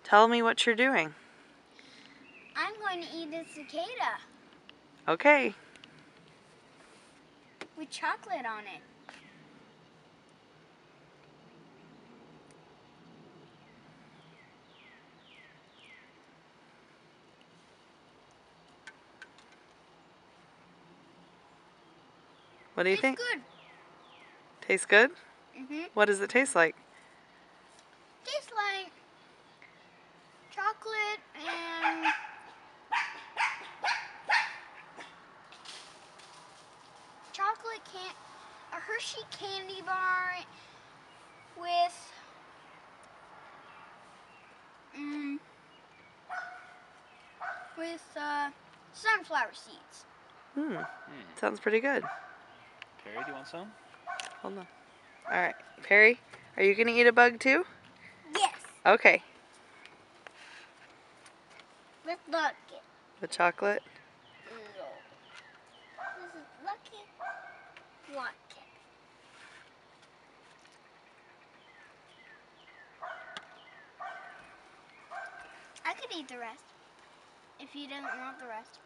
Tell me what you're doing. I'm going to eat a cicada Okay. with chocolate on it. What do you It's think? good. Tastes good? Mhm. What does it taste like? Tastes like chocolate and a Hershey candy bar with sunflower seeds. Sounds pretty good. Perry, do you want some? Hold on. All right. Perry, are you going to eat a bug too? Yes. Okay. Let's look it. The chocolate? No. This is lucky. Look it. I could eat the rest. If you don't want the rest.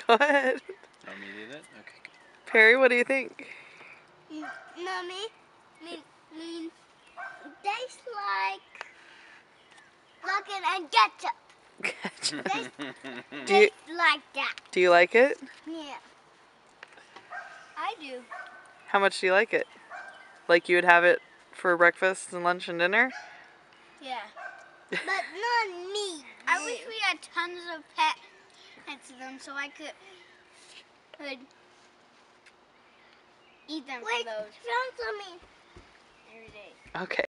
Go ahead. Want me to eat it? Okay, good. Perry, what do you think? Mommy, tastes like Luckin and ketchup. Tastes like that. Do you like it? Yeah. I do. How much do you like it? Like you would have it for breakfast and lunch and dinner? Yeah. But not me. I wish we had tons of pets of them so I could eat them for those. Wait, me every day. Okay.